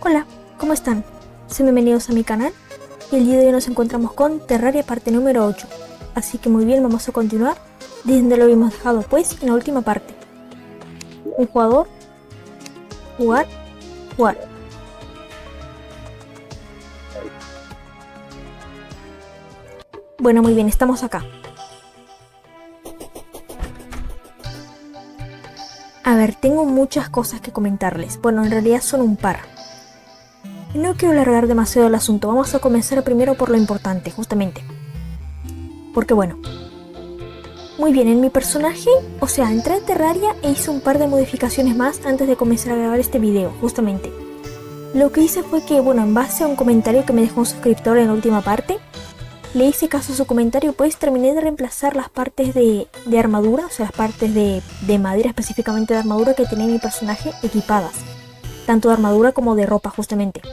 Hola, ¿cómo están? Sean bienvenidos a mi canal y el día de hoy nos encontramos con Terraria parte número 8. Así que muy bien, vamos a continuar desde donde lo habíamos dejado pues en la última parte. Un jugador, jugar, jugar. Bueno, muy bien, estamos acá. A ver, tengo muchas cosas que comentarles. Bueno, en realidad son un par. No quiero alargar demasiado el asunto, vamos a comenzar primero por lo importante, justamente. Porque bueno, muy bien, en mi personaje, o sea, entré a Terraria e hice un par de modificaciones más antes de comenzar a grabar este video, justamente. Lo que hice fue que, bueno, en base a un comentario que me dejó un suscriptor en la última parte, le hice caso a su comentario, pues terminé de reemplazar las partes de armadura, o sea, las partes de madera, específicamente de armadura que tenía mi personaje equipadas. Tanto de armadura como de ropa, justamente.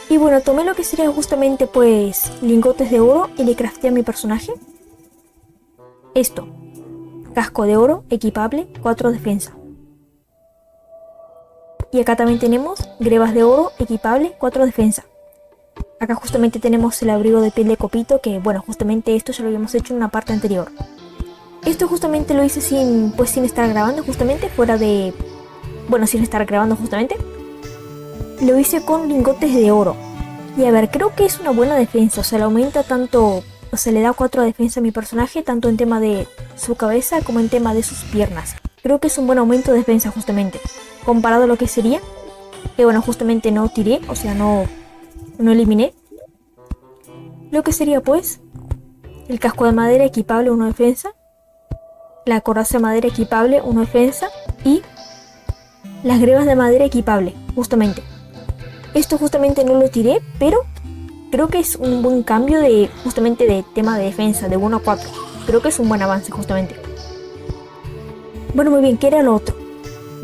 Y bueno, tomé lo que sería justamente pues lingotes de oro y le crafteé a mi personaje esto: casco de oro equipable, 4 defensa. Y acá también tenemos grebas de oro equipable, 4 defensa. Acá justamente tenemos el abrigo de piel de copito, que bueno, justamente esto ya lo habíamos hecho en una parte anterior. Esto justamente lo hice sin estar grabando, justamente fuera de... Bueno, sin estar grabando justamente. Lo hice con lingotes de oro. Y a ver, creo que es una buena defensa, o sea, le aumenta tanto... O sea, le da 4 defensa a mi personaje, tanto en tema de su cabeza como en tema de sus piernas. Creo que es un buen aumento de defensa justamente. Comparado a lo que sería, que bueno, justamente no tiré, o sea, no eliminé. Lo que sería pues el casco de madera equipable, 1 defensa. La coraza de madera equipable, 1 defensa. Y las grebas de madera equipable, justamente. Esto justamente no lo tiré, pero creo que es un buen cambio de justamente de tema de defensa, de 1 a 4. Creo que es un buen avance justamente. Bueno, muy bien, ¿qué era lo otro?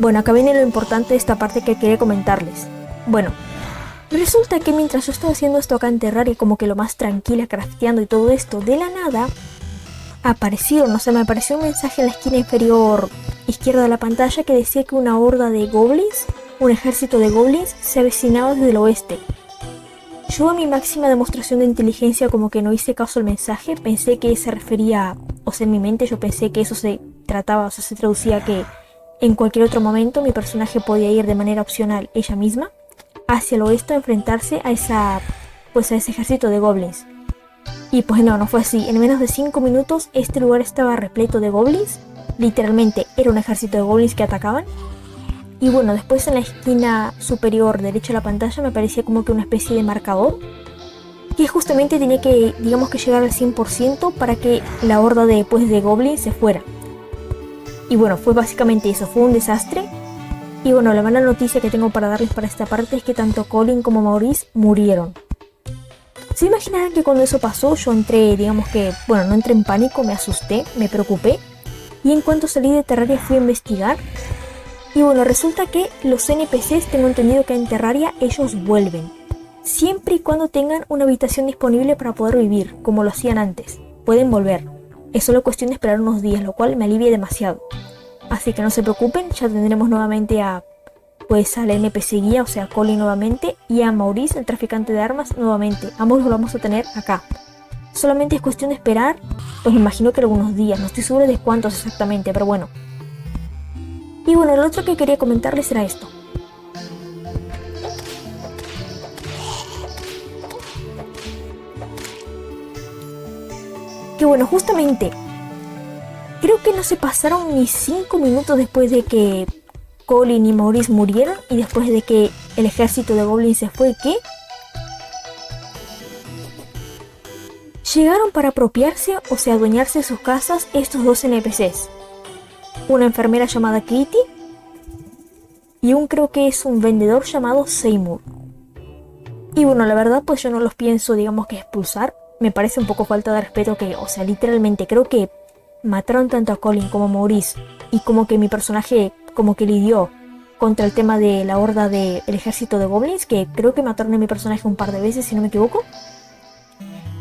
Bueno, acá viene lo importante de esta parte que quería comentarles. Bueno, resulta que mientras yo estaba haciendo esto acá en Terraria, como que lo más tranquila, crafteando y todo esto, de la nada me apareció un mensaje en la esquina inferior izquierda de la pantalla que decía que una horda de goblins, un ejército de goblins, se avecinaba desde el oeste. Yo, a mi máxima demostración de inteligencia, como que no hice caso al mensaje, pensé que se refería, o sea, en mi mente yo pensé que eso se trataba, o sea, se traducía que en cualquier otro momento mi personaje podía ir de manera opcional ella misma hacia el oeste a enfrentarse a ese ejército de goblins. Y pues no fue así. En menos de 5 minutos este lugar estaba repleto de goblins. Literalmente era un ejército de goblins que atacaban. Y bueno, después en la esquina superior derecha de la pantalla me aparecía como que una especie de marcador que justamente tenía que, digamos que llegar al 100% para que la horda de goblins se fuera. Y bueno, fue básicamente eso, fue un desastre. Y bueno, la mala noticia que tengo para darles para esta parte es que tanto Colin como Maurice murieron. ¿Se imaginarán que cuando eso pasó yo entré, digamos que, bueno, no entré en pánico, me asusté, me preocupé? Y en cuanto salí de Terraria fui a investigar. Y bueno, resulta que los NPCs, tengo entendido que en Terraria ellos vuelven. Siempre y cuando tengan una habitación disponible para poder vivir, como lo hacían antes. Pueden volver. Es solo cuestión de esperar unos días, lo cual me alivia demasiado. Así que no se preocupen, ya tendremos nuevamente al NPC guía, o sea, a Colin nuevamente, y a Maurice, el traficante de armas, nuevamente. Ambos los vamos a tener acá. Solamente es cuestión de esperar, pues me imagino que algunos días, no estoy segura de cuántos exactamente, pero bueno. Y bueno, lo otro que quería comentarles era esto. Que bueno, justamente, creo que no se pasaron ni 5 minutos después de que Colin y Maurice murieron y después de que el ejército de goblins se fue, que llegaron para apropiarse, o sea, adueñarse de sus casas, estos dos NPCs. Una enfermera llamada Kitty y creo que es un vendedor llamado Seymour. Y bueno, la verdad pues yo no los pienso, digamos que expulsar. Me parece un poco falta de respeto que, o sea, literalmente creo que mataron tanto a Colin como a Maurice y como que mi personaje como que lidió contra el tema de la horda del ejército de goblins, que creo que mataron a mi personaje un par de veces si no me equivoco.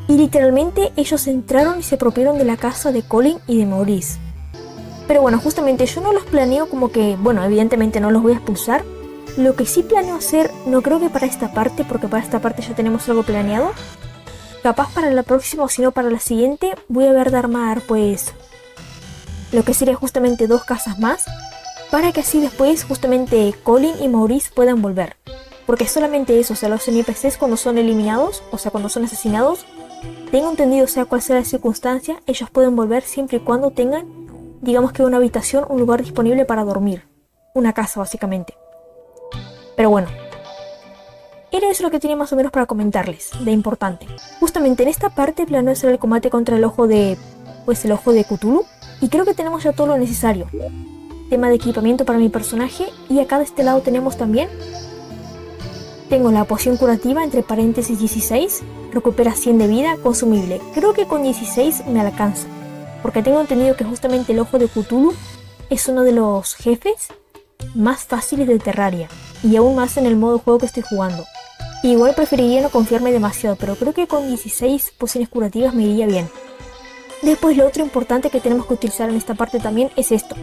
Y literalmente ellos entraron y se apropiaron de la casa de Colin y de Maurice. Pero bueno, justamente yo no los planeo como que, bueno, evidentemente no los voy a expulsar, Lo que sí planeo hacer, no creo que para esta parte, porque para esta parte ya tenemos algo planeado. Capaz para la próxima o si no para la siguiente, voy a ver de armar pues lo que sería justamente 2 casas más, para que así después justamente Colin y Maurice puedan volver. Porque solamente eso, o sea, los NPCs cuando son eliminados, o sea, cuando son asesinados, tengo entendido, sea cual sea la circunstancia, ellos pueden volver siempre y cuando tengan, digamos que una habitación, un lugar disponible para dormir. Una casa básicamente. Pero bueno, era eso lo que tenía más o menos para comentarles, de importante. Justamente en esta parte planeo hacer el combate contra el ojo de Cthulhu, y creo que tenemos ya todo lo necesario. Tema de equipamiento para mi personaje, y acá de este lado tenemos también, tengo la poción curativa entre paréntesis 16, recupera 100 de vida, consumible. Creo que con 16 me alcanza, porque tengo entendido que justamente el ojo de Cthulhu es uno de los jefes más fáciles de Terraria, y aún más en el modo juego que estoy jugando. Igual preferiría no confiarme demasiado, pero creo que con 16 pociones curativas me iría bien. Después lo otro importante que tenemos que utilizar en esta parte también es esto.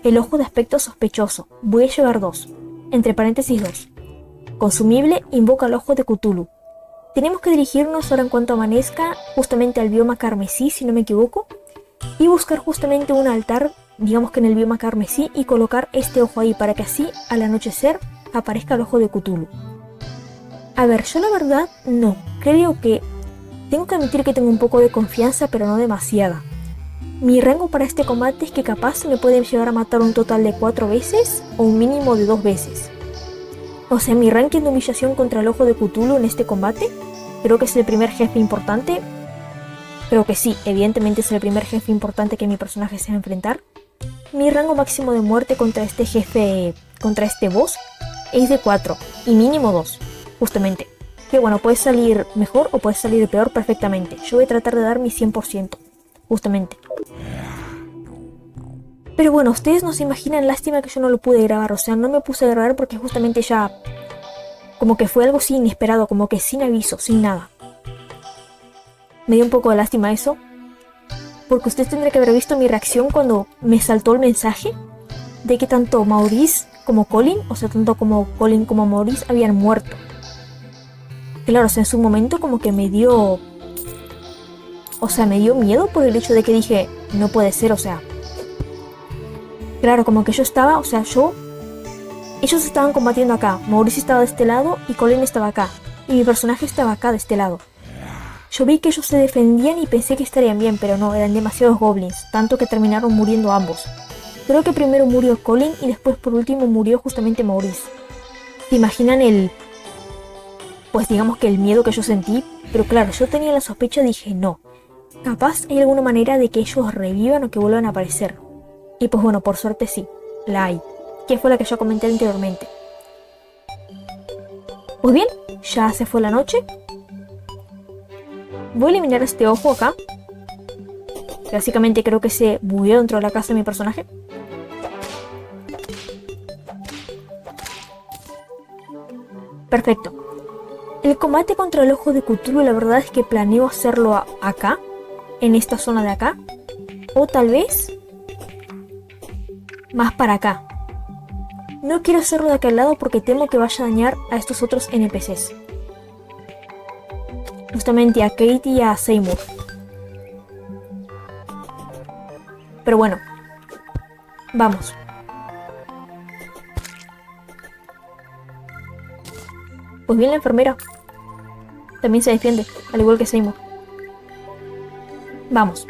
El ojo de aspecto sospechoso. Voy a llevar 2. Entre paréntesis 2. Consumible, invoca el ojo de Cthulhu. Tenemos que dirigirnos ahora en cuanto amanezca justamente al bioma carmesí, si no me equivoco, y buscar justamente un altar, digamos que en el bioma carmesí, y colocar este ojo ahí para que así al anochecer aparezca el ojo de Cthulhu. A ver, yo la verdad no, creo que tengo que admitir que tengo un poco de confianza, pero no demasiada. Mi rango para este combate es que capaz me pueden llegar a matar un total de 4 veces o un mínimo de 2 veces. O sea, mi ranking de humillación contra el ojo de Cthulhu en este combate, creo que es el primer jefe importante. Creo que sí, evidentemente es el primer jefe importante que mi personaje se va a enfrentar. Mi rango máximo de muerte contra este jefe, contra este boss, es de 4 y mínimo 2, justamente. Que bueno, puede salir mejor o puede salir peor perfectamente. Yo voy a tratar de dar mi 100%, justamente. Pero bueno, ustedes no se imaginan, lástima que yo no lo pude grabar, o sea, no me puse a grabar porque justamente ya como que fue algo así inesperado, como que sin aviso, sin nada. Me dio un poco de lástima eso, porque ustedes tendrían que haber visto mi reacción cuando me saltó el mensaje de que tanto Maurice como Colin, o sea, tanto como Colin como Maurice habían muerto. Claro, o sea, en su momento como que me dio... O sea, me dio miedo por el hecho de que dije, no puede ser, o sea... Claro, como que yo estaba, o sea, ellos estaban combatiendo acá, Maurice estaba de este lado y Colin estaba acá, y mi personaje estaba acá de este lado. Yo vi que ellos se defendían y pensé que estarían bien, pero no, eran demasiados goblins, tanto que terminaron muriendo ambos. Creo que primero murió Colin y después por último murió justamente Maurice. ¿Se imaginan pues digamos que el miedo que yo sentí? Pero claro, yo tenía la sospecha y dije no, capaz hay alguna manera de que ellos revivan o que vuelvan a aparecer. Y pues bueno, por suerte sí, la hay, que fue la que yo comenté anteriormente. Pues bien, ya se fue la noche. Voy a eliminar este ojo acá. Básicamente creo que se bugueó dentro de la casa de mi personaje. Perfecto. El combate contra el ojo de Cthulhu, la verdad es que planeo hacerlo acá, en esta zona de acá, o tal vez más para acá. No quiero hacerlo de aquel lado porque temo que vaya a dañar a estos otros NPCs. Justamente a Kate y a Seymour. Pero bueno, vamos. Pues bien, la enfermera también se defiende, al igual que Seymour. Vamos.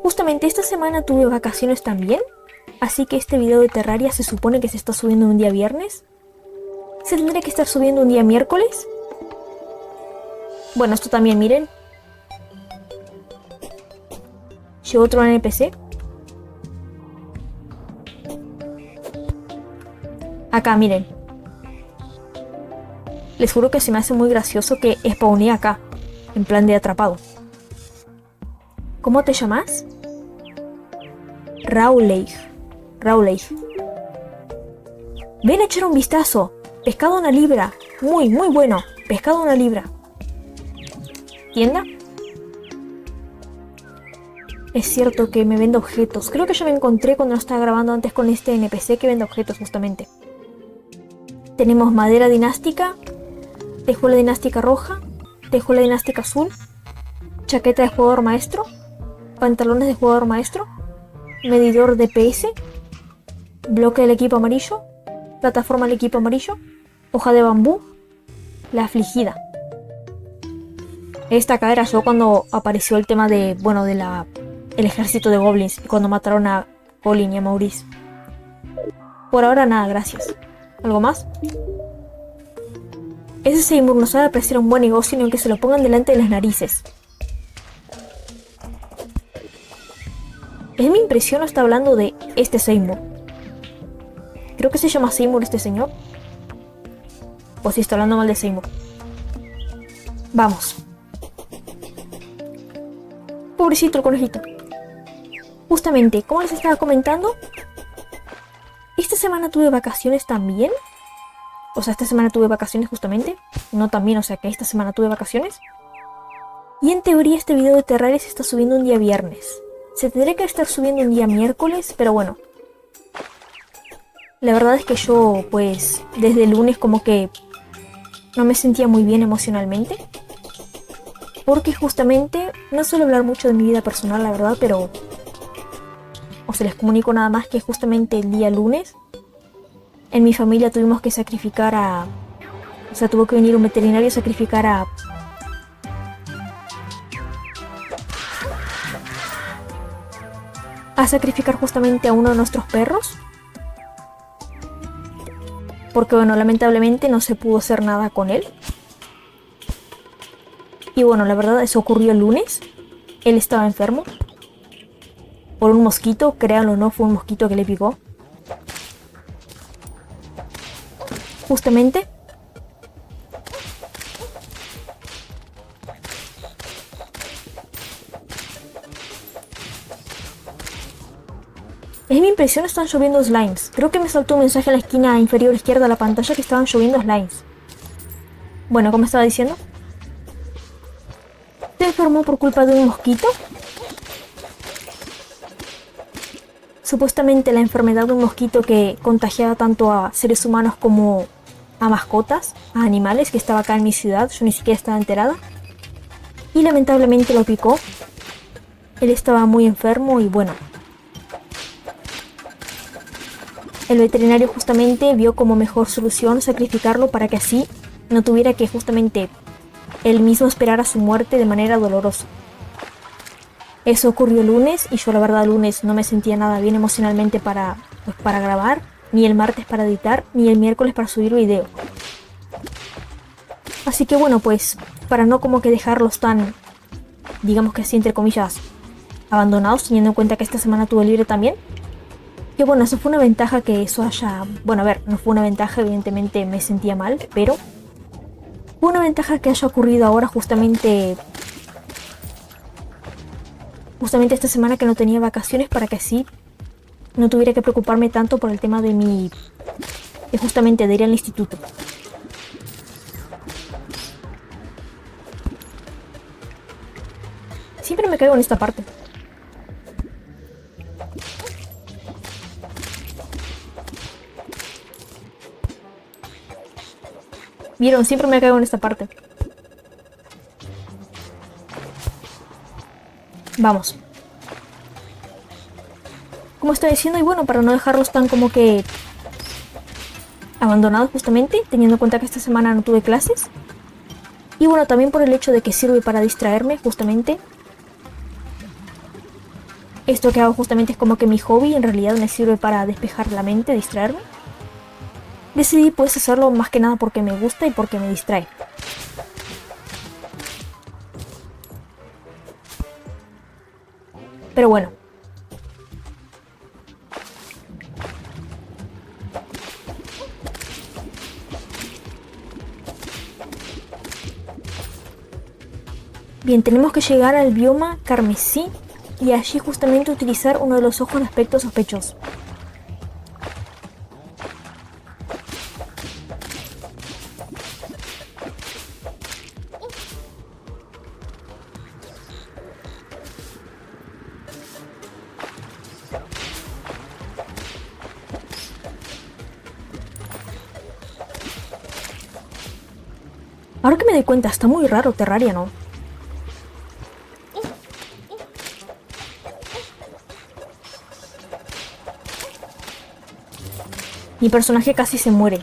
Justamente esta semana tuve vacaciones también, así que este video de Terraria se supone que se está subiendo un día viernes. ¿Se tendría que estar subiendo un día miércoles? Bueno, esto también, miren. Llegó otro NPC. Acá, miren. Les juro que se me hace muy gracioso que spawné acá, en plan de atrapado. ¿Cómo te llamas? Rowleigh. Ven a echar un vistazo. Pescado a 1 libra. Muy bueno. Pescado a 1 libra. ¿Tienda? Es cierto que me vende objetos. Creo que yo me encontré cuando no estaba grabando antes con este NPC que vende objetos justamente. Tenemos madera dinástica, tejuela dinástica roja, tejuela dinástica azul, chaqueta de jugador maestro, pantalones de jugador maestro, medidor de PS, bloque del equipo amarillo, plataforma del equipo amarillo, hoja de bambú, la afligida. Esta acá era yo cuando apareció el tema de, bueno, el ejército de goblins y cuando mataron a Colin y a Maurice. Por ahora nada, gracias. ¿Algo más? Ese Seymour no sabe apreciar un buen negocio ni aunque se lo pongan delante de las narices. Es mi impresión o está hablando de este Seymour. Creo que se llama Seymour este señor. O si está hablando mal de Seymour. Vamos. Pobrecito el conejito. Justamente, como les estaba comentando, esta semana tuve vacaciones también. O sea, esta semana tuve vacaciones justamente. No también, o sea que esta semana tuve vacaciones. Y en teoría este video de Terraria se está subiendo un día viernes. Se tendría que estar subiendo un día miércoles, pero bueno. La verdad es que yo, pues, desde el lunes como que no me sentía muy bien emocionalmente. Porque justamente, no suelo hablar mucho de mi vida personal, la verdad, pero... O se les comunico nada más que justamente el día lunes, en mi familia tuvimos que sacrificar a... O sea, tuvo que venir un veterinario a sacrificar a sacrificar justamente a uno de nuestros perros. Porque bueno, lamentablemente no se pudo hacer nada con él. Y bueno, la verdad eso ocurrió el lunes. Él estaba enfermo. Por un mosquito, créanlo o no, fue un mosquito que le picó. Justamente. Es mi impresión, están lloviendo slimes. Creo que me saltó un mensaje en la esquina inferior izquierda de la pantalla que estaban lloviendo slimes. Bueno, como estaba diciendo, se enfermó por culpa de un mosquito. Supuestamente la enfermedad de un mosquito que contagiaba tanto a seres humanos como a mascotas, a animales, que estaba acá en mi ciudad. Yo ni siquiera estaba enterada. Y lamentablemente lo picó. Él estaba muy enfermo y bueno, el veterinario justamente vio como mejor solución sacrificarlo para que así no tuviera que justamente él mismo esperar a su muerte de manera dolorosa. Eso ocurrió el lunes y yo la verdad el lunes no me sentía nada bien emocionalmente para grabar, ni el martes para editar, ni el miércoles para subir video. Así que bueno, pues para no como que dejarlos tan, digamos que así entre comillas, abandonados, teniendo en cuenta que esta semana tuve libre también. Que bueno, eso fue una ventaja que eso haya... Bueno, a ver, no fue una ventaja, evidentemente me sentía mal, pero... Fue una ventaja que haya ocurrido ahora justamente esta semana que no tenía vacaciones para que así no tuviera que preocuparme tanto por el tema de justamente de ir al instituto. Siempre me caigo en esta parte. Vieron, siempre me caigo en esta parte. Vamos. Como estoy diciendo, y bueno, para no dejarlos tan como que abandonados justamente, teniendo en cuenta que esta semana no tuve clases. Y bueno, también por el hecho de que sirve para distraerme justamente. Esto que hago justamente es como que mi hobby, en realidad me sirve para despejar la mente, distraerme. Decidí pues hacerlo más que nada porque me gusta y porque me distrae. Pero bueno. Bien, tenemos que llegar al bioma carmesí y allí justamente utilizar uno de los ojos de aspecto sospechoso. Ahora que me doy cuenta, está muy raro Terraria, ¿no? Mi personaje casi se muere.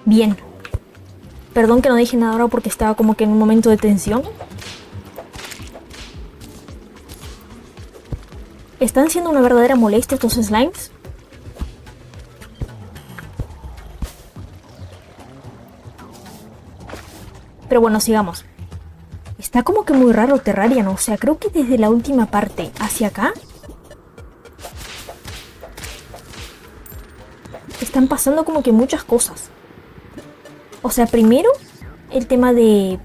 Bien. Perdón que no dije nada ahora porque estaba como que en un momento de tensión. ¿Están siendo una verdadera molestia estos slimes? Pero bueno, sigamos. Está como que muy raro Terraria, ¿no? O sea, creo que desde la última parte hacia acá están pasando como que muchas cosas. O sea, primero el tema de...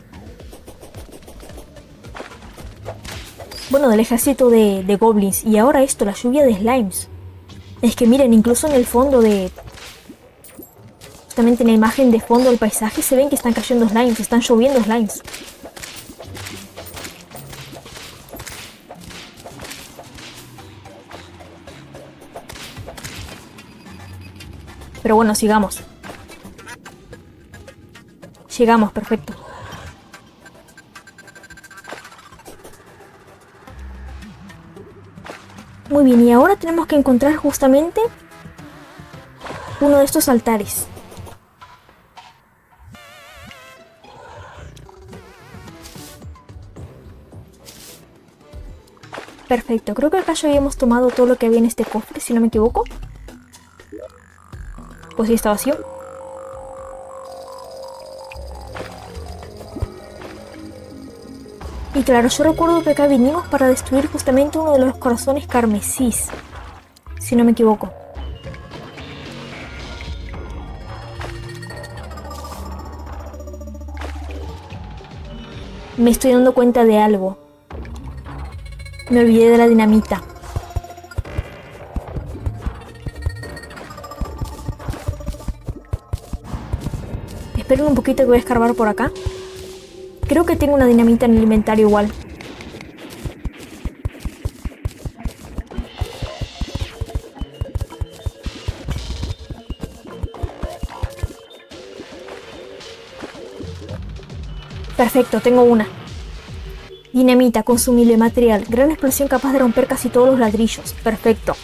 bueno, del ejército de goblins. Y ahora esto, la lluvia de slimes. Es que miren, incluso en el fondo de... justamente en la imagen de fondo del paisaje se ven que están cayendo slimes, están lloviendo slimes. Pero bueno, sigamos. Llegamos, perfecto. Muy bien, y ahora tenemos que encontrar justamente uno de estos altares. Perfecto, creo que acá ya habíamos tomado todo lo que había en este cofre, si no me equivoco. Pues sí, está vacío. Y claro, yo recuerdo que acá vinimos para destruir justamente uno de los corazones carmesís, si no me equivoco. Me estoy dando cuenta de algo. Me olvidé de la dinamita. Esperen un poquito que voy a escarbar por acá. Creo que tengo una dinamita en el inventario igual. Perfecto, tengo una. Dinamita, consumible, material. Gran explosión capaz de romper casi todos los ladrillos. Perfecto.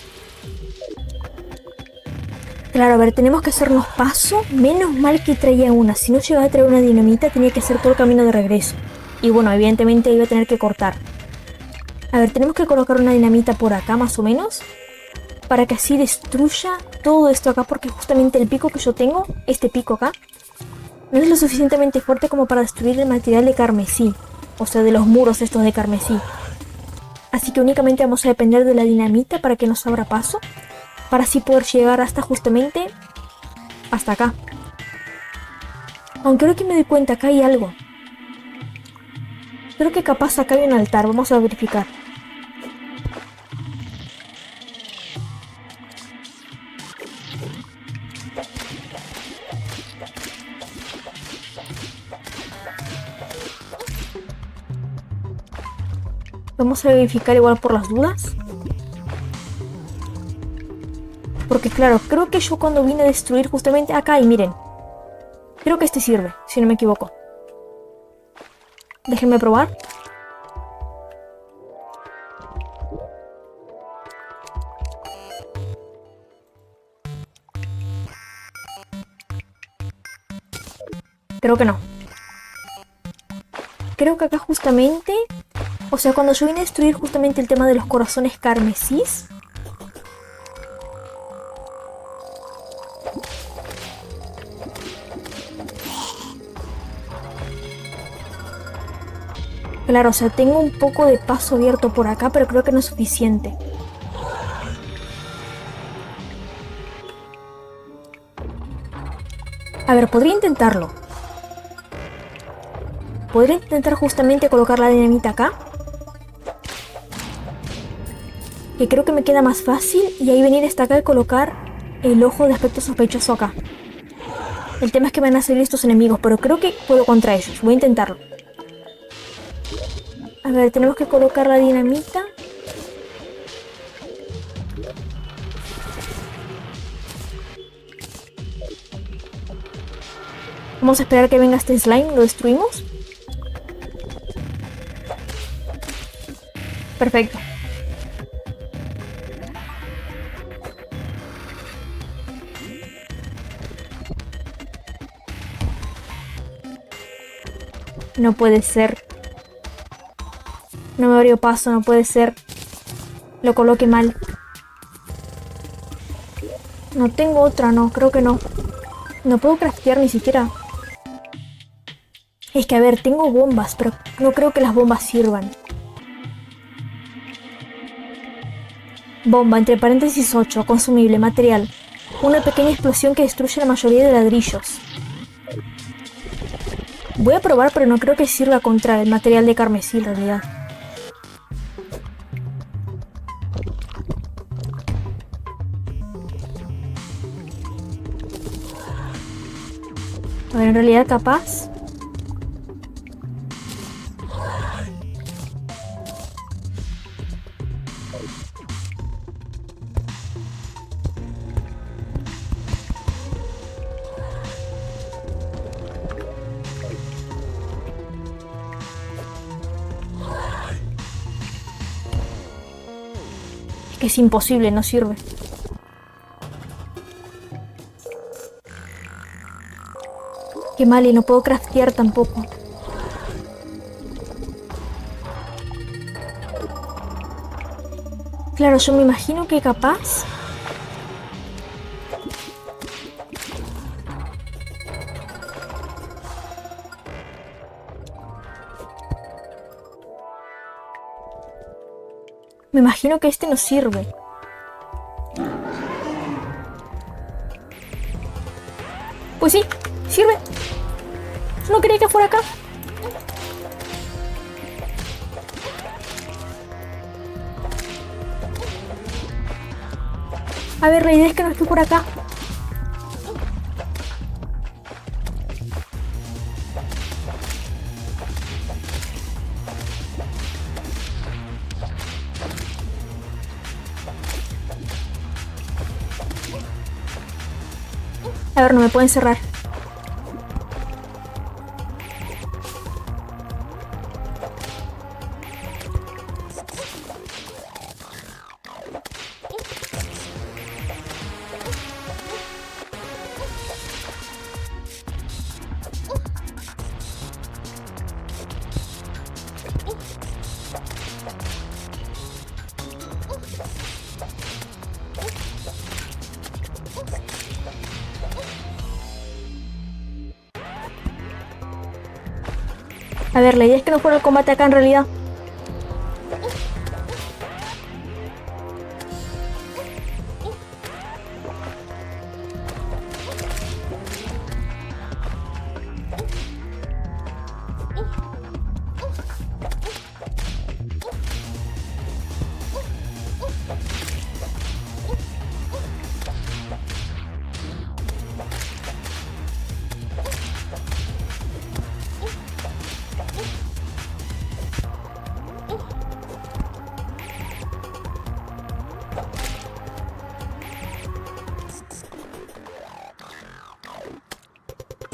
Claro, a ver, tenemos que hacernos paso. Menos mal que traía una. Si no llegaba a traer una dinamita, tenía que hacer todo el camino de regreso. Y bueno, evidentemente iba a tener que cortar. A ver, tenemos que colocar una dinamita por acá, más o menos. Para que así destruya todo esto acá. Porque justamente el pico que yo tengo, este pico acá, no es lo suficientemente fuerte como para destruir el material de carmesí. O sea, de los muros estos de carmesí. Así que únicamente vamos a depender de la dinamita para que nos abra paso. Para así poder llegar hasta justamente hasta acá. Aunque ahora que me doy cuenta, acá hay algo. Creo que capaz acá hay un altar, vamos a verificar. Vamos a verificar igual por las dudas. Porque claro, creo que yo cuando vine a destruir justamente acá, y miren. Creo que este sirve, si no me equivoco. Déjenme probar. Creo que no. Creo que acá justamente... o sea, cuando yo vine a destruir justamente el tema de los corazones carmesís... claro, o sea, tengo un poco de paso abierto por acá, pero creo que no es suficiente. A ver, podría intentarlo. podría intentar justamente colocar la dinamita acá. Que creo que me queda más fácil. Y ahí venir hasta acá y colocar el ojo de aspecto sospechoso acá. El tema es que van a salir estos enemigos, pero creo que puedo contra ellos. Voy a intentarlo. A ver, tenemos que colocar la dinamita. Vamos a esperar a que venga este slime. Lo destruimos. Perfecto. No puede ser. No me abrió paso, no puede ser. Lo coloqué mal. No tengo otra, no, creo que no. No puedo craftear ni siquiera. Es que a ver, tengo bombas, pero no creo que las bombas sirvan. Bomba, entre paréntesis 8, consumible, material. Una pequeña explosión que destruye la mayoría de ladrillos. Voy a probar, pero no creo que sirva contra el material de carmesí en realidad. A ver, en realidad capaz. Es que es imposible, no sirve. Qué mal, y no puedo craftear tampoco. Claro, yo me imagino que capaz... Me imagino que este no sirve. Pues sí, sirve. No quería que fuera acá. A ver, la idea es que no esté por acá. A ver, no me pueden cerrar. A ver, la idea es que no fuera el combate acá en realidad.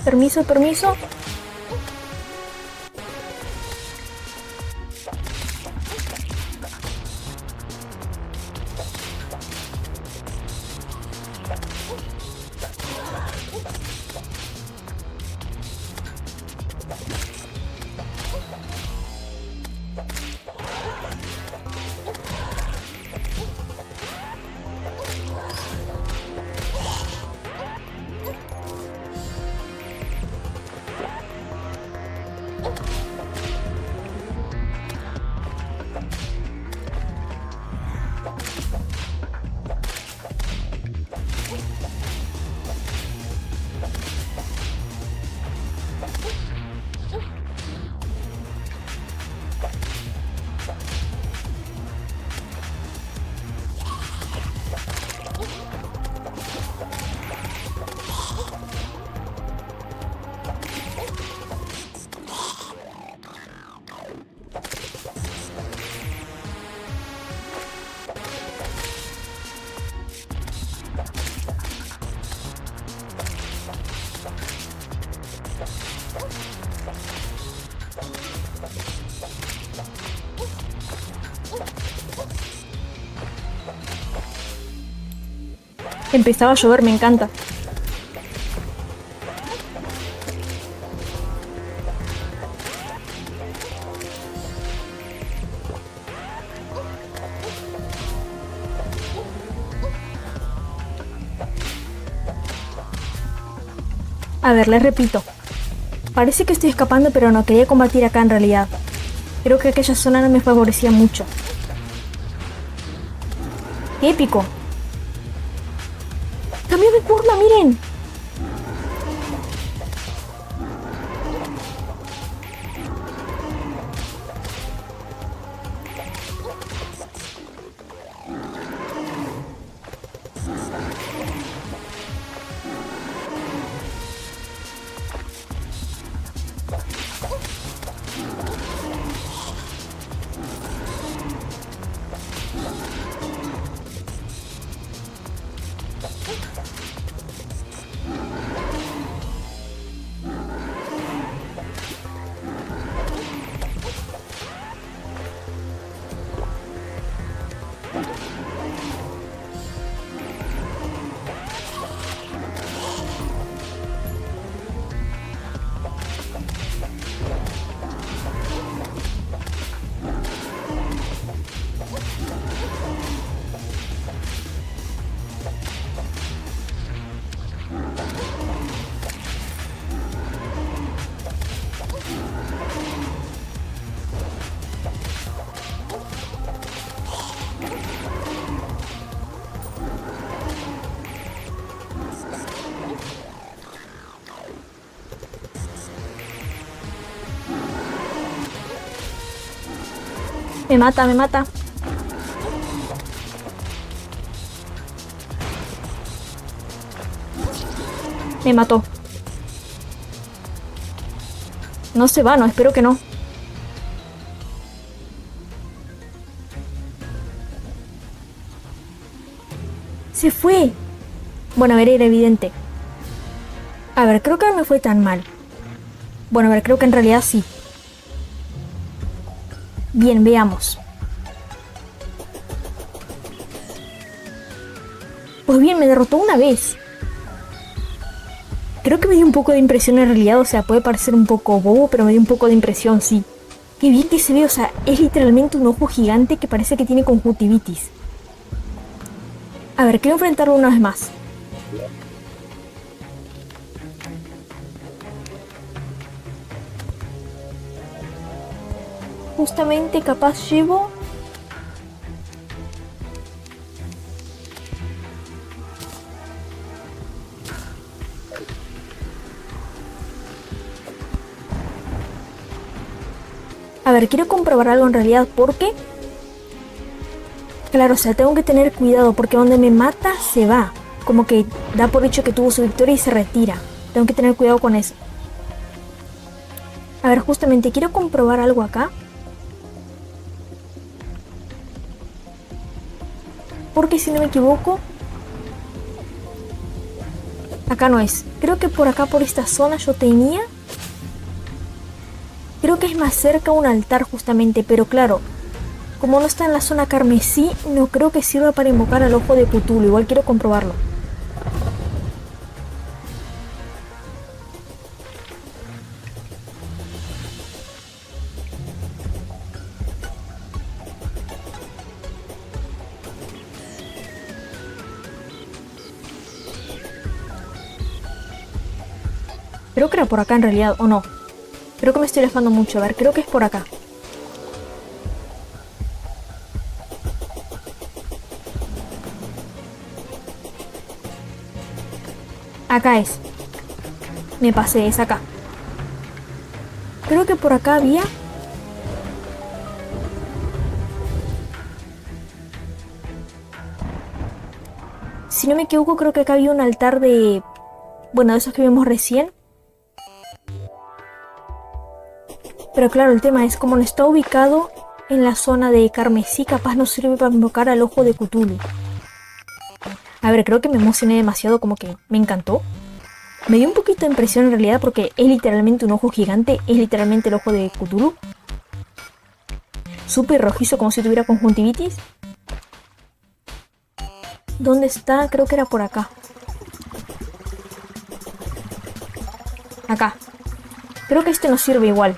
Permiso, permiso. Empezaba a llover, me encanta. A ver, les repito. Parece que estoy escapando, pero no quería combatir acá en realidad. Creo que aquella zona no me favorecía mucho. ¡Qué épico! ¡Cambio de forma, miren! Me mata, me mata. Me mató. No se va, no, espero que no. Se fue. Bueno, a ver, era evidente. A ver, creo que no me fue tan mal. Bueno, a ver, creo que en realidad sí. Bien, veamos. Pues bien, me derrotó una vez. Creo que me dio un poco de impresión en realidad, o sea, puede parecer un poco bobo, pero me dio un poco de impresión, sí. Qué bien que se ve, o sea, es literalmente un ojo gigante que parece que tiene conjuntivitis. A ver, quiero enfrentarlo una vez más. Justamente capaz llevo... A ver, quiero comprobar algo en realidad porque... Claro, o sea, tengo que tener cuidado porque donde me mata se va. Como que da por hecho que tuvo su victoria y se retira. Tengo que tener cuidado con eso. A ver, justamente quiero comprobar algo acá. Porque si no me equivoco... Acá no es. Creo que por acá, por esta zona yo tenía... Creo que es más cerca un altar justamente, pero claro, como no está en la zona carmesí, no creo que sirva para invocar al ojo de Cthulhu. Igual quiero comprobarlo. Creo que era por acá en realidad, ¿o no? Creo que me estoy alejando mucho. A ver, creo que es por acá. Acá es. Me pasé, es acá. Creo que por acá había... Si no me equivoco, creo que acá había un altar de... Bueno, de esos que vimos recién. Pero claro, el tema es como no está ubicado en la zona de carmesí, capaz no sirve para invocar al ojo de Cthulhu. A ver, creo que me emocioné demasiado, como que me encantó. Me dio un poquito de impresión en realidad porque es literalmente un ojo gigante, es literalmente el ojo de Cthulhu. Súper rojizo, como si tuviera conjuntivitis. ¿Dónde está? Creo que era por acá. Acá. Creo que este nos sirve igual.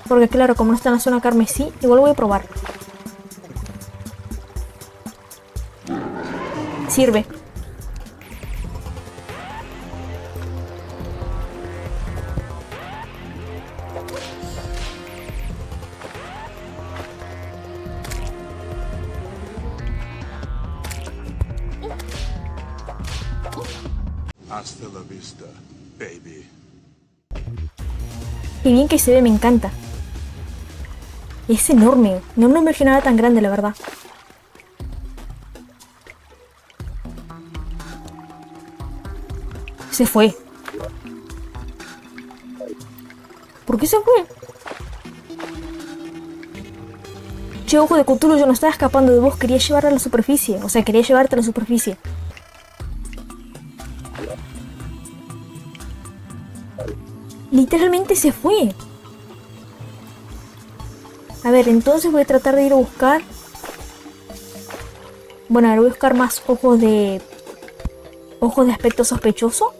Porque claro, como no está en la zona carmesí, igual voy a probar. Sirve. Hasta la vista, baby. Qué bien que se ve, me encanta. Es enorme. No me imaginaba tan grande, la verdad. Se fue. ¿Por qué se fue? Che, ojo de Cthulhu, yo no estaba escapando de vos. Quería llevarla a la superficie. O sea, quería llevarte a la superficie. Literalmente se fue. A ver, entonces voy a tratar de ir a buscar. Bueno, ahora voy a buscar más ojos de... Ojos de aspecto sospechoso.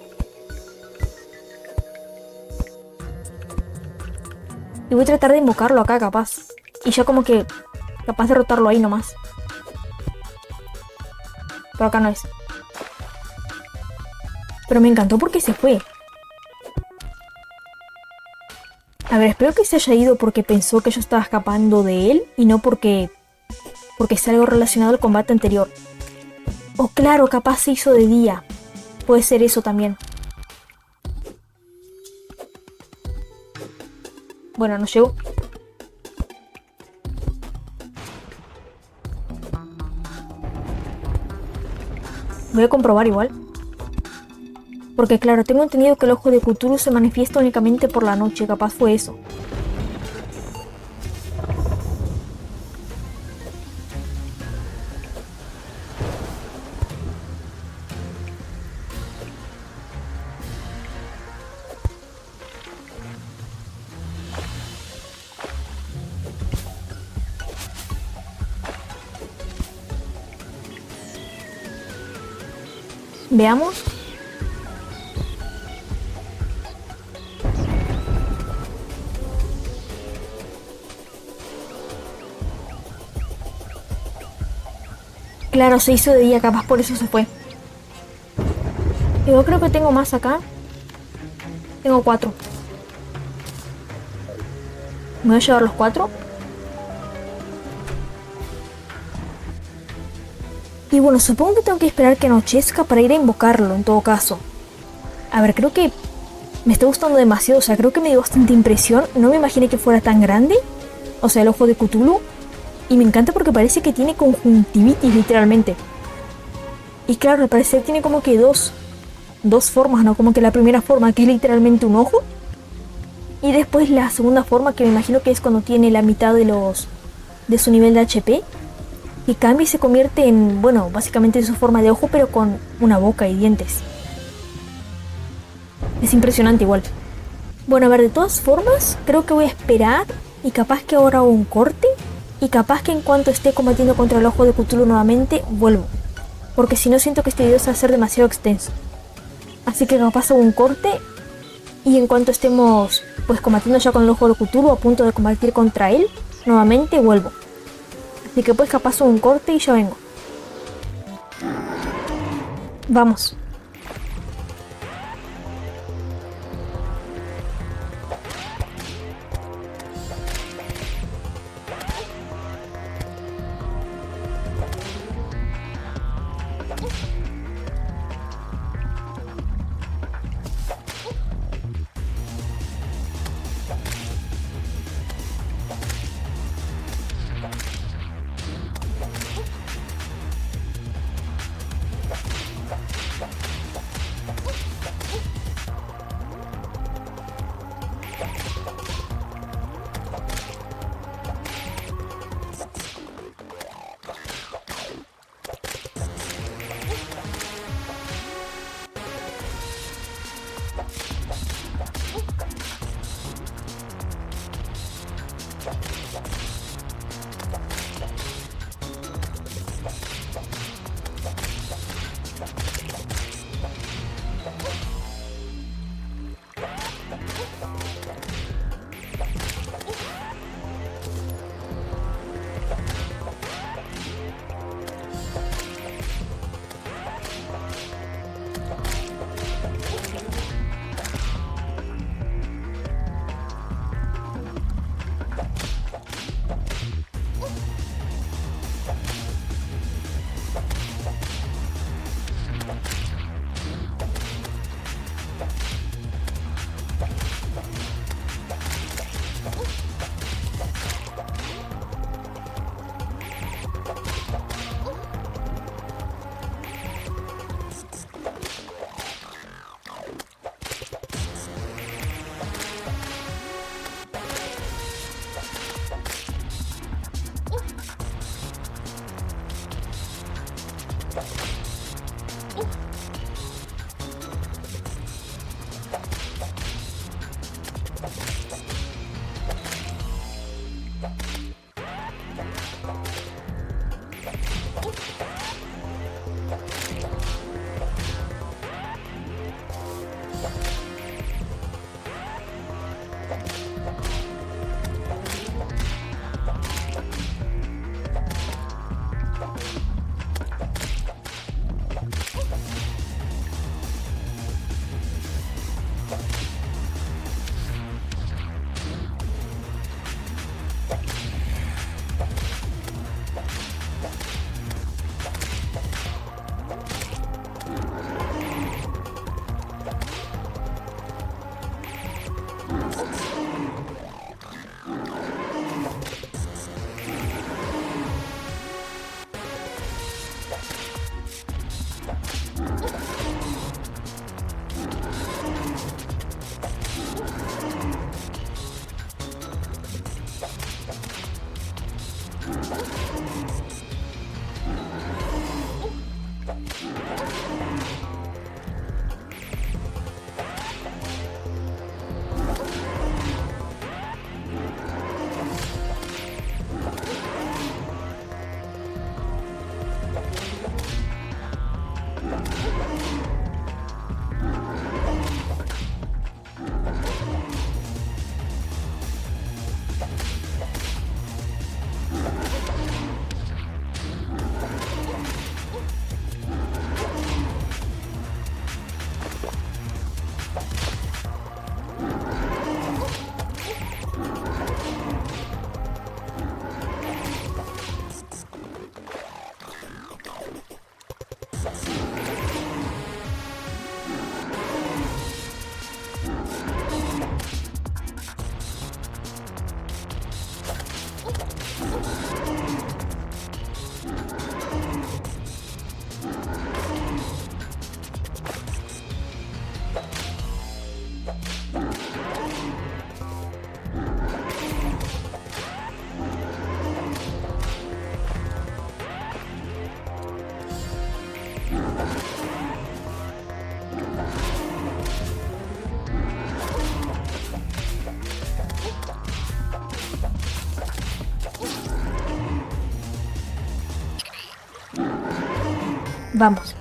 Y voy a tratar de invocarlo acá, capaz. Y ya como que... Capaz de derrotarlo ahí nomás. Pero acá no es. Pero me encantó porque se fue. A ver, espero que se haya ido porque pensó que yo estaba escapando de él y no porque sea algo relacionado al combate anterior. O claro, capaz se hizo de día. Puede ser eso también. Bueno, no llegó. Voy a comprobar igual. Porque claro, tengo entendido que el ojo de Cthulhu se manifiesta únicamente por la noche. Capaz fue eso. Veamos. Claro, se hizo de día, capaz por eso se fue. Yo creo que tengo más acá. Tengo 4. Me voy a llevar los 4. Y bueno, supongo que tengo que esperar que anochezca para ir a invocarlo, en todo caso. A ver, creo que me está gustando demasiado. O sea, creo que me dio bastante impresión. No me imaginé que fuera tan grande. O sea, el ojo de Cthulhu. Y me encanta porque parece que tiene conjuntivitis, literalmente. Y claro, al parecer tiene como que dos formas, ¿no? Como que la primera forma, que es literalmente un ojo. Y después la segunda forma, que me imagino que es cuando tiene la mitad de su nivel de HP. Y cambia y se convierte en, bueno, básicamente en su forma de ojo, pero con una boca y dientes. Es impresionante igual. Bueno, a ver, de todas formas, creo que voy a esperar. Y capaz que ahora hago un corte. Y capaz que en cuanto esté combatiendo contra el ojo de Cthulhu nuevamente, vuelvo. Porque si no, siento que este video se va a hacer demasiado extenso. Así que capaz hago un corte. Y en cuanto estemos pues combatiendo ya con el ojo de Cthulhu, a punto de combatir contra él, nuevamente vuelvo. Así que pues capaz hago un corte y ya vengo. Vamos. Vamos.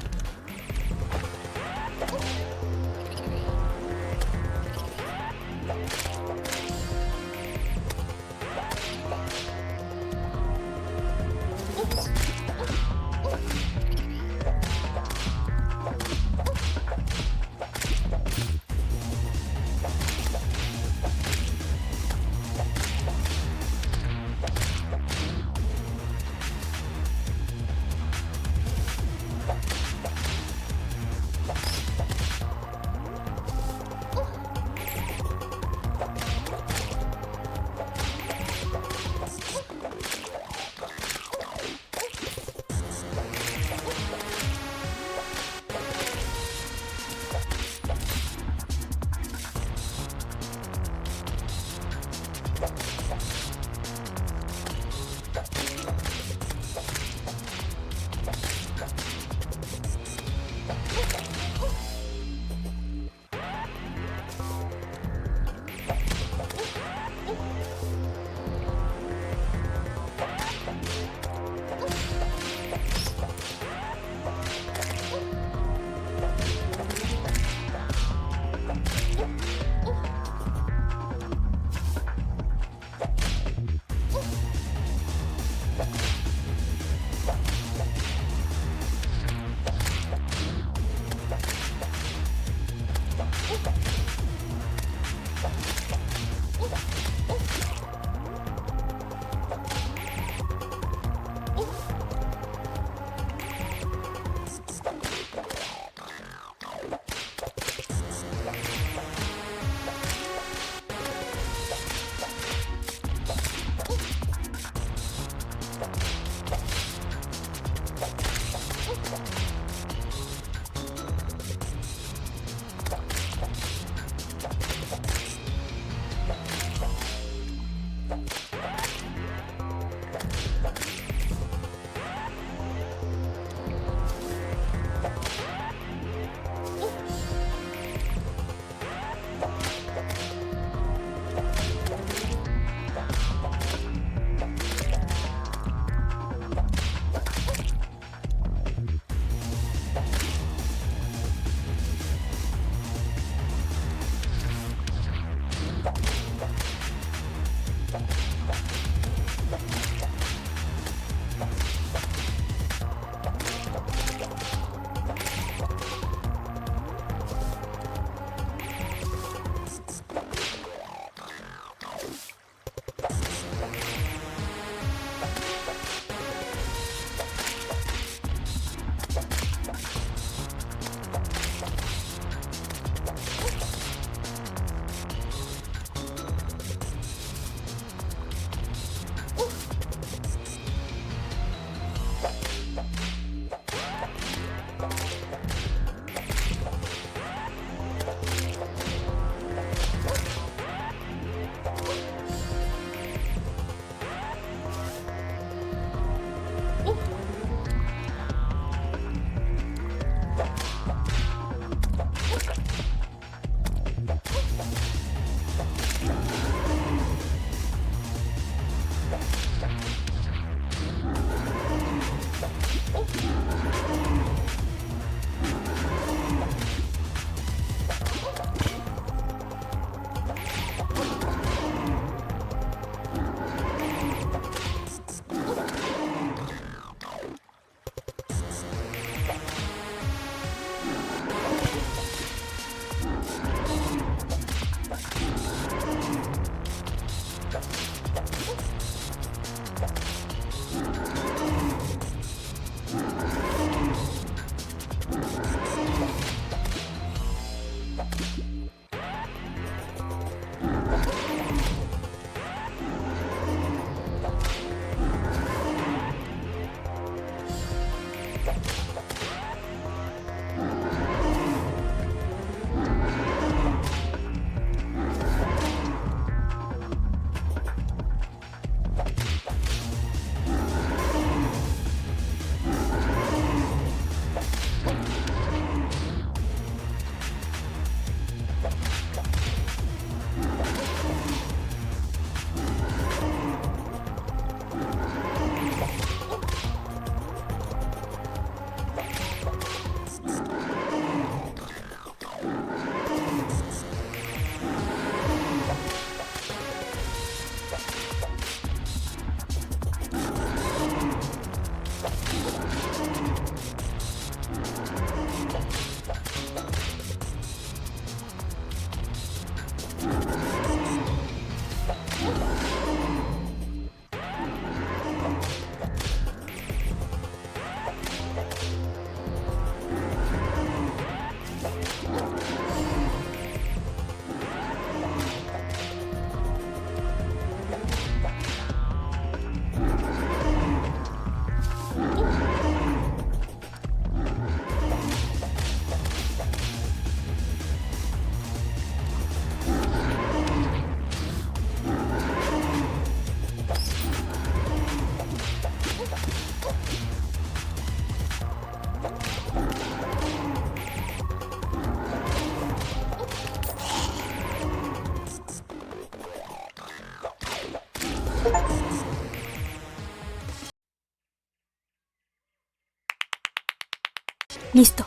Listo.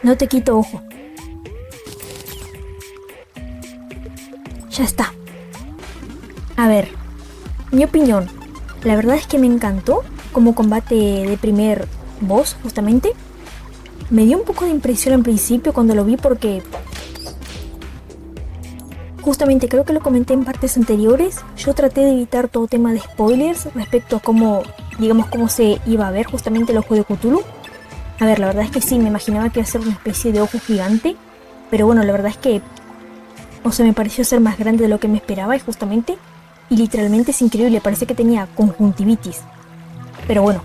No te quito ojo. Ya está. A ver, mi opinión. La verdad es que me encantó como combate de primer boss, justamente. Me dio un poco de impresión al principio cuando lo vi porque... Justamente creo que lo comenté en partes anteriores. Yo traté de evitar todo tema de spoilers respecto a cómo, digamos, cómo se iba a ver justamente el ojo de Cthulhu. A ver, la verdad es que sí, me imaginaba que iba a ser una especie de ojo gigante. Pero bueno, la verdad es que... O sea, me pareció ser más grande de lo que me esperaba y justamente... Y literalmente es increíble, parece que tenía conjuntivitis. Pero bueno,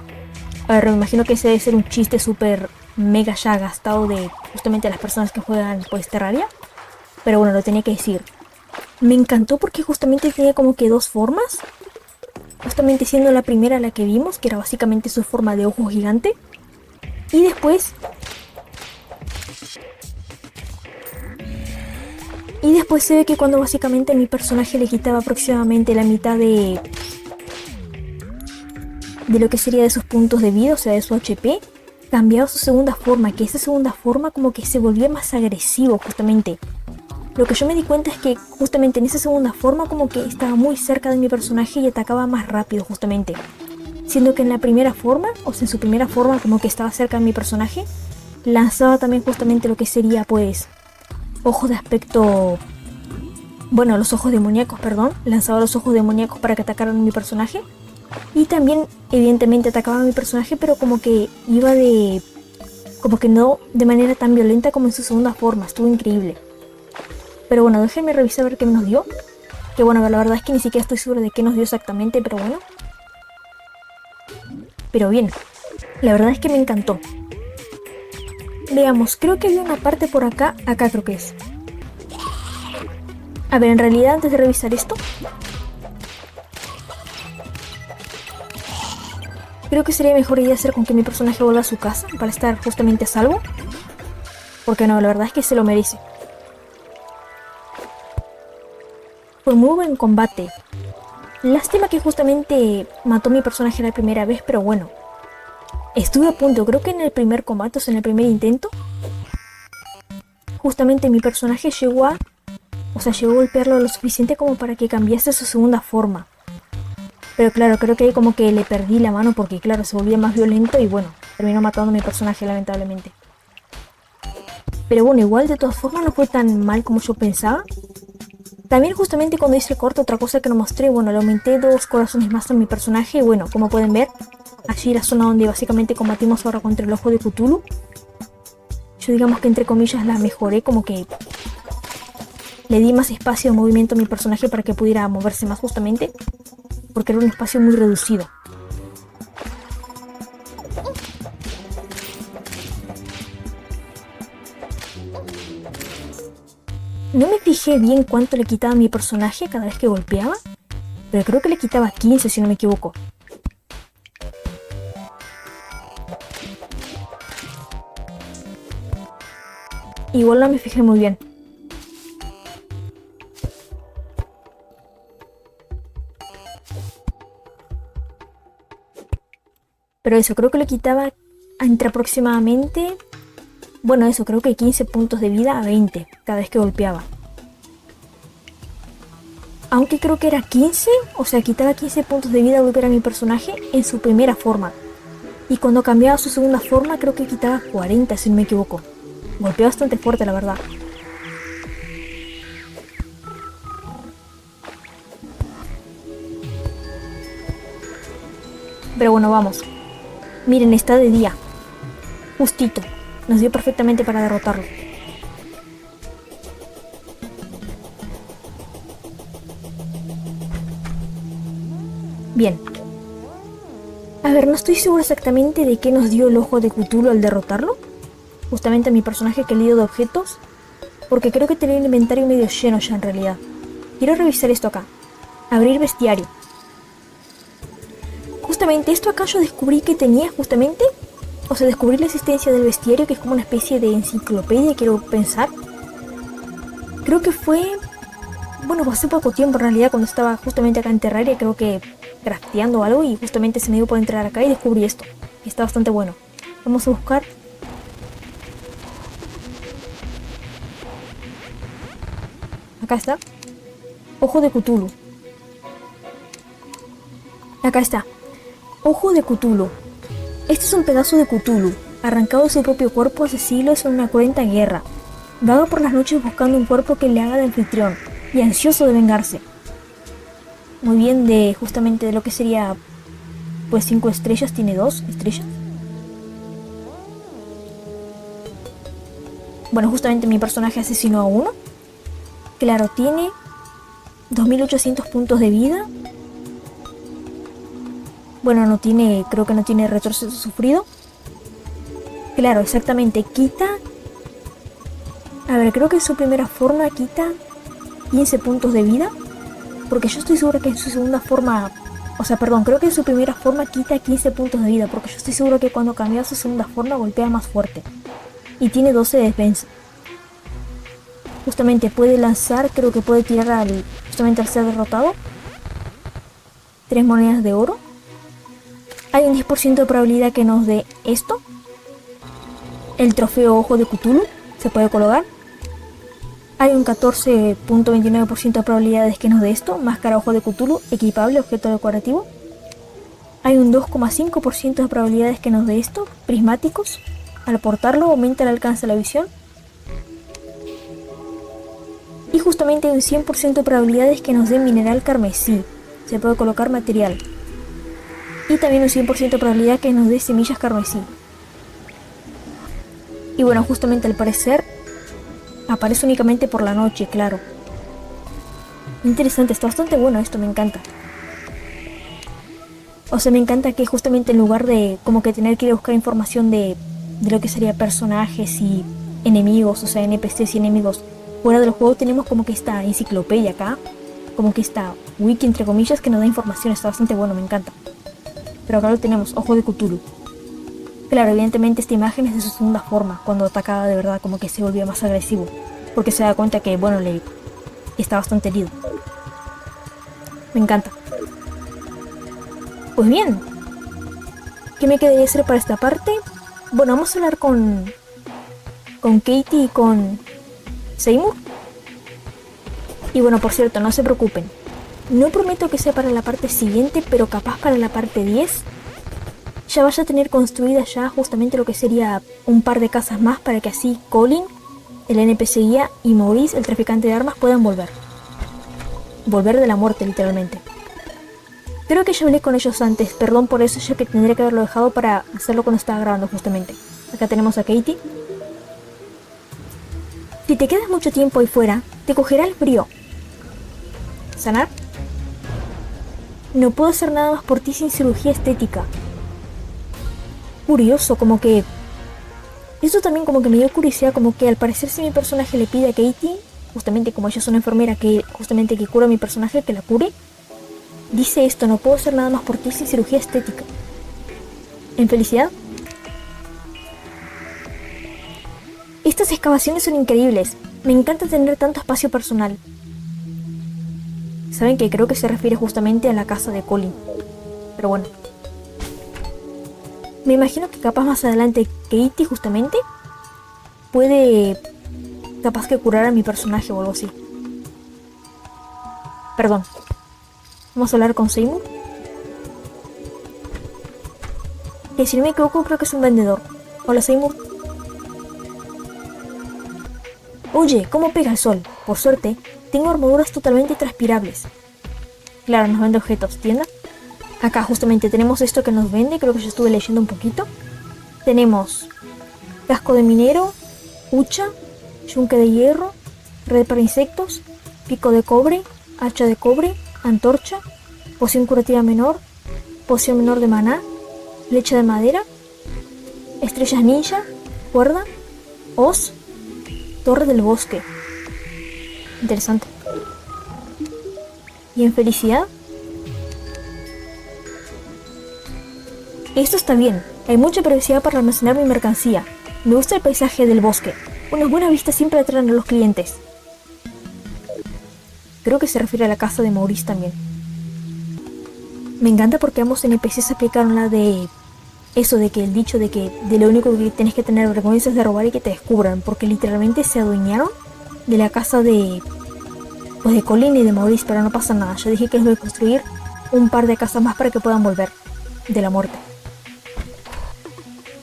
a ver, me imagino que ese debe ser un chiste súper mega ya gastado de justamente las personas que juegan pues Terraria. Pero bueno, lo tenía que decir. Me encantó porque justamente tenía como que dos formas. Justamente siendo la primera la que vimos, que era básicamente su forma de ojo gigante. Y después se ve que cuando básicamente mi personaje le quitaba aproximadamente la mitad de lo que sería de sus puntos de vida, o sea de su HP, cambiaba su segunda forma, que esa segunda forma como que se volvía más agresivo justamente. Lo que yo me di cuenta es que justamente en esa segunda forma como que estaba muy cerca de mi personaje y atacaba más rápido justamente. Siendo que en la primera forma, o sea en su primera forma como que estaba cerca de mi personaje, lanzaba también justamente lo que sería pues ojos de aspecto... Bueno, los ojos demoníacos, perdón. Lanzaba los ojos demoníacos para que atacaran a mi personaje. Y también evidentemente atacaba a mi personaje, pero como que iba de... Como que no de manera tan violenta como en su segunda forma. Estuvo increíble. Pero bueno, déjenme revisar a ver qué nos dio. Que bueno, la verdad es que ni siquiera estoy segura de qué nos dio exactamente, pero bueno. Pero bien, la verdad es que me encantó. Veamos, creo que había una parte por acá. Acá creo que es. A ver, en realidad antes de revisar esto, creo que sería mejor idea hacer con que mi personaje vuelva a su casa para estar justamente a salvo. Porque no, la verdad es que se lo merece. Fue muy buen combate. Lástima que justamente mató a mi personaje la primera vez, pero bueno. Estuve a punto, creo que en el primer combate, o sea en el primer intento, justamente mi personaje llegó a... O sea, llegó a golpearlo lo suficiente como para que cambiase su segunda forma. Pero claro, creo que ahí como que le perdí la mano porque claro, se volvía más violento y bueno, terminó matando a mi personaje lamentablemente. Pero bueno, igual de todas formas no fue tan mal como yo pensaba. También justamente cuando hice el corte, otra cosa que no mostré, bueno, le aumenté 2 corazones más a mi personaje y bueno, como pueden ver, allí la zona donde básicamente combatimos ahora contra el ojo de Cthulhu. Yo digamos que entre comillas la mejoré, como que le di más espacio de movimiento a mi personaje para que pudiera moverse más justamente, porque era un espacio muy reducido. No me fijé bien cuánto le quitaba a mi personaje cada vez que golpeaba, pero creo que le quitaba 15 si no me equivoco. Igual no me fijé muy bien. Pero eso, creo que le quitaba entre aproximadamente... Bueno, eso, creo que 15 puntos de vida a 20 cada vez que golpeaba. Aunque creo que era 15, o sea, quitaba 15 puntos de vida al golpear a mi personaje en su primera forma. Y cuando cambiaba su segunda forma creo que quitaba 40 si no me equivoco. Golpeó bastante fuerte, la verdad. Pero bueno, vamos. Miren, está de día. Justito. Nos dio perfectamente para derrotarlo. Bien. A ver, no estoy seguro exactamente de qué nos dio el ojo de Cthulhu al derrotarlo. Justamente a mi personaje que lío de objetos. Porque creo que tenía el inventario medio lleno ya en realidad. Quiero revisar esto acá. Abrir bestiario. Justamente esto acá yo descubrí que tenía justamente. O sea, descubrí la existencia del bestiario, que es como una especie de enciclopedia, quiero pensar. Creo que fue... Bueno, hace poco tiempo en realidad, cuando estaba justamente acá en Terraria, creo que crafteando algo, y justamente se me dio por entrar acá y descubrí esto. Y está bastante bueno. Vamos a buscar. Acá está. Ojo de Cthulhu. Acá está. Ojo de Cthulhu. Este es un pedazo de Cthulhu, arrancado de su propio cuerpo hace siglos en una cruenta guerra. Vaga por las noches buscando un cuerpo que le haga de anfitrión, y ansioso de vengarse. Muy bien, justamente de lo que sería, pues 5 estrellas, tiene 2 estrellas. Bueno, justamente mi personaje asesinó a uno. Claro, tiene 2800 puntos de vida. Bueno, no tiene, creo que no tiene retroceso sufrido. Claro, exactamente, quita... A ver, creo que en su primera forma quita 15 puntos de vida. Porque yo estoy segura que en su segunda forma... O sea, perdón, creo que en su primera forma quita 15 puntos de vida. Porque yo estoy seguro que cuando cambia a su segunda forma golpea más fuerte. Y tiene 12 de defensa. Justamente puede lanzar, creo que puede tirar justamente al ser derrotado. 3 monedas de oro. Hay un 10% de probabilidad que nos dé esto. El trofeo Ojo de Cthulhu se puede colocar. Hay un 14.29% de probabilidades que nos dé esto. Máscara Ojo de Cthulhu, equipable, objeto decorativo. Hay un 2,5% de probabilidades que nos dé esto. Prismáticos. Al portarlo aumenta el alcance de la visión. Y justamente hay un 100% de probabilidades que nos dé mineral carmesí. Se puede colocar material. Y también un 100% de probabilidad que nos dé semillas carmesí. Y bueno, justamente al parecer aparece únicamente por la noche, claro. Interesante, está bastante bueno esto, me encanta. O sea, me encanta que justamente en lugar de como que tener que ir a buscar información de lo que sería personajes y enemigos, o sea, NPCs y enemigos fuera del juego, tenemos como que esta enciclopedia acá, como que esta wiki entre comillas que nos da información. Está bastante bueno, me encanta. Pero acá lo tenemos, Ojo de Cthulhu. Claro, evidentemente esta imagen es de su segunda forma, cuando atacaba de verdad como que se volvía más agresivo, porque se da cuenta que, bueno, le está bastante herido. Me encanta. Pues bien, ¿qué me quedaría hacer para esta parte? Bueno, vamos a hablar con Katie y con Seymour. Y bueno, por cierto, no se preocupen. No prometo que sea para la parte siguiente, pero capaz para la parte 10 ya vaya a tener construida ya justamente lo que sería un par de casas más, para que así Colin, el NPC guía, y Maurice, el traficante de armas, puedan volver. Volver de la muerte, literalmente. Creo que ya hablé con ellos antes, perdón por eso, ya que tendría que haberlo dejado para hacerlo cuando estaba grabando justamente. Acá tenemos a Katie. Si te quedas mucho tiempo ahí fuera, te cogerá el frío. ¿Sanar? No puedo hacer nada más por ti sin cirugía estética. Curioso, como que... Eso también como que me dio curiosidad, como que al parecer si mi personaje le pide a Katie, justamente como ella es una enfermera que justamente que cura a mi personaje, que la cure, dice esto: no puedo hacer nada más por ti sin cirugía estética. ¿En felicidad? Estas excavaciones son increíbles. Me encanta tener tanto espacio personal. Saben que creo que se refiere justamente a la casa de Colin. Pero bueno. Me imagino que capaz más adelante Katie justamente puede capaz que curar a mi personaje o algo así. Perdón. Vamos a hablar con Seymour. Ok, que si no me equivoco creo que es un vendedor. Hola Seymour. Oye, ¿cómo pega el sol? Por suerte, tengo armaduras totalmente transpirables. Claro, nos vende objetos. ¿Tienda? Acá justamente tenemos esto que nos vende, creo que yo estuve leyendo un poquito. Tenemos casco de minero, hucha, yunque de hierro, red para insectos, pico de cobre, hacha de cobre, antorcha, poción curativa menor, poción menor de maná, flecha de madera, estrellas ninja, cuerda, hoz, torre del bosque. Interesante. ¿Y en felicidad? Esto está bien. Hay mucha privacidad para almacenar mi mercancía. Me gusta el paisaje del bosque. Unas buenas vistas siempre atraen a los clientes. Creo que se refiere a la casa de Maurice también. Me encanta porque ambos NPCs aplicaron la de... Eso de que el dicho de que de lo único que tienes que tener vergüenza es de robar y que te descubran. Porque literalmente se adueñaron de la casa de... Pues de Colin y de Maurice, pero no pasa nada. Yo dije que les voy a construir un par de casas más para que puedan volver de la muerte.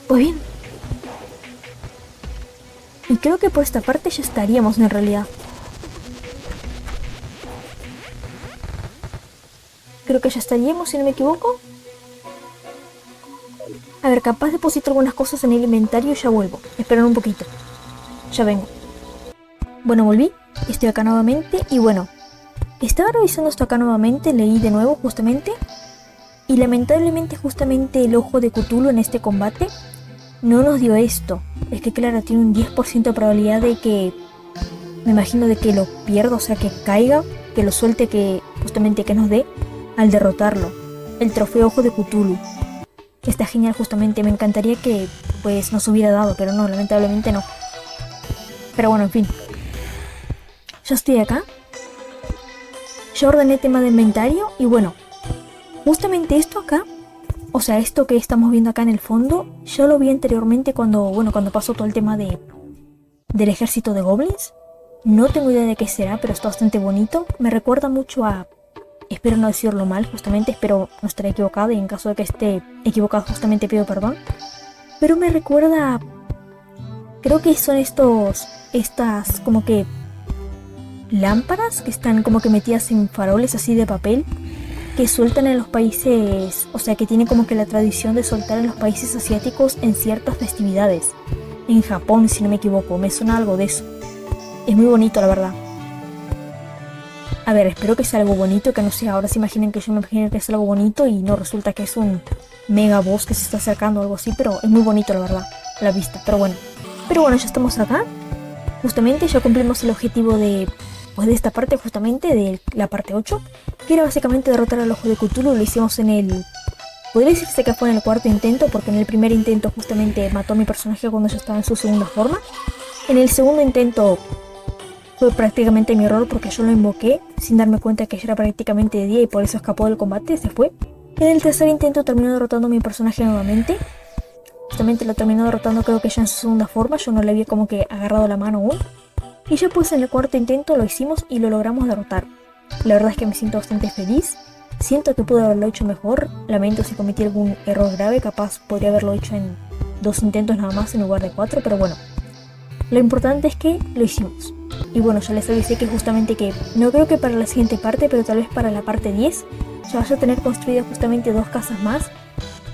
Pues bien. Y creo que por esta parte ya estaríamos en realidad. Creo que ya estaríamos, si no me equivoco. A ver, capaz deposito algunas cosas en el inventario y ya vuelvo. Esperad un poquito. Ya vengo. Bueno, volví. Estoy acá nuevamente y bueno. Estaba revisando esto acá nuevamente, leí de nuevo justamente. Y lamentablemente justamente el ojo de Cthulhu en este combate no nos dio esto. Es que claro, tiene un 10% de probabilidad de que... Me imagino de que lo pierda, o sea que caiga, que lo suelte, que justamente que nos dé al derrotarlo. El trofeo ojo de Cthulhu. Está genial justamente, me encantaría que pues nos hubiera dado, pero no, lamentablemente no. Pero bueno, en fin. Ya estoy acá. Ya ordené tema de inventario y bueno. Justamente esto acá, o sea, esto que estamos viendo acá en el fondo, yo lo vi anteriormente cuando pasó todo el tema del ejército de goblins. No tengo idea de qué será, pero está bastante bonito. Me recuerda mucho a... Espero no decirlo mal, justamente, espero no estar equivocado y en caso de que esté equivocado justamente pido perdón. Pero me recuerda... Creo que son estas como que lámparas que están como que metidas en faroles así de papel que sueltan en los países, o sea que tienen como que la tradición de soltar en los países asiáticos en ciertas festividades. En Japón, si no me equivoco, me suena algo de eso. Es muy bonito, la verdad. A ver, espero que sea algo bonito, que no sea, ahora se imaginen que yo me imagino que es algo bonito y no resulta que es un mega boss que se está acercando o algo así, pero es muy bonito, la verdad, a la vista, pero bueno. Pero bueno, ya estamos acá. Justamente ya cumplimos el objetivo de esta parte, justamente, de la parte 8, que era básicamente derrotar al ojo de Cthulhu. Lo hicimos en el... Podría decirse que fue en el cuarto intento, porque en el primer intento justamente mató a mi personaje cuando ya estaba en su segunda forma. En el segundo intento fue prácticamente mi error porque yo lo invoqué sin darme cuenta que ya era prácticamente de día y por eso escapó del combate, se fue. En el tercer intento terminó derrotando a mi personaje nuevamente. Justamente lo terminó derrotando creo que ya en su segunda forma, yo no le había como que agarrado la mano aún. Y ya pues en el cuarto intento lo hicimos y lo logramos derrotar. La verdad es que me siento bastante feliz. Siento que pude haberlo hecho mejor. Lamento si cometí algún error grave. Capaz podría haberlo hecho en 2 intentos nada más en lugar de 4. Pero bueno. Lo importante es que lo hicimos. Y bueno, ya les avisé que justamente que... No creo que para la siguiente parte, pero tal vez para la parte 10. Ya vas a tener construidas justamente 2 casas más.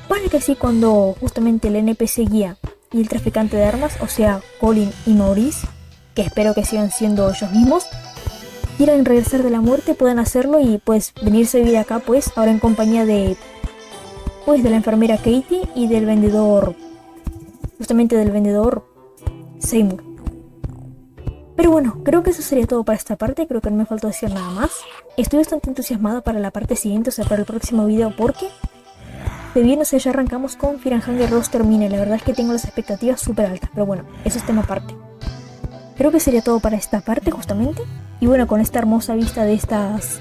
Para que así cuando justamente el NPC guía y el traficante de armas, o sea Colin y Maurice, que espero que sigan siendo ellos mismos, quieran regresar de la muerte, puedan hacerlo y pues venirse a vivir acá pues ahora en compañía de la enfermera Katie y del vendedor, justamente del vendedor Seymour. Pero bueno, creo que eso sería todo para esta parte, creo que no me faltó decir nada más. Estoy bastante entusiasmada para la parte siguiente, o sea para el próximo video, porque de bien, o sea, ya arrancamos con Fear and Hunger Rose termina y la verdad es que tengo las expectativas súper altas, pero bueno, eso es tema aparte. Creo que sería todo para esta parte justamente. Y bueno, con esta hermosa vista de estas...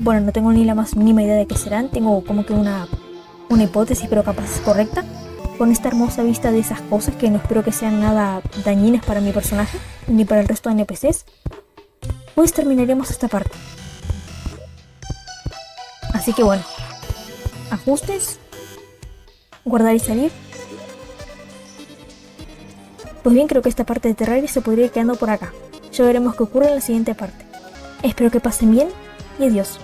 Bueno, no tengo ni la más mínima idea de qué serán. Tengo como que una hipótesis, pero capaz es correcta. Con esta hermosa vista de esas cosas que no espero que sean nada dañinas para mi personaje, ni para el resto de NPCs, pues terminaremos esta parte. Así que bueno, ajustes, ¿Guardar y salir? Pues bien, creo que esta parte de Terraria se podría ir quedando por acá. Ya veremos qué ocurre en la siguiente parte. Espero que pasen bien y adiós.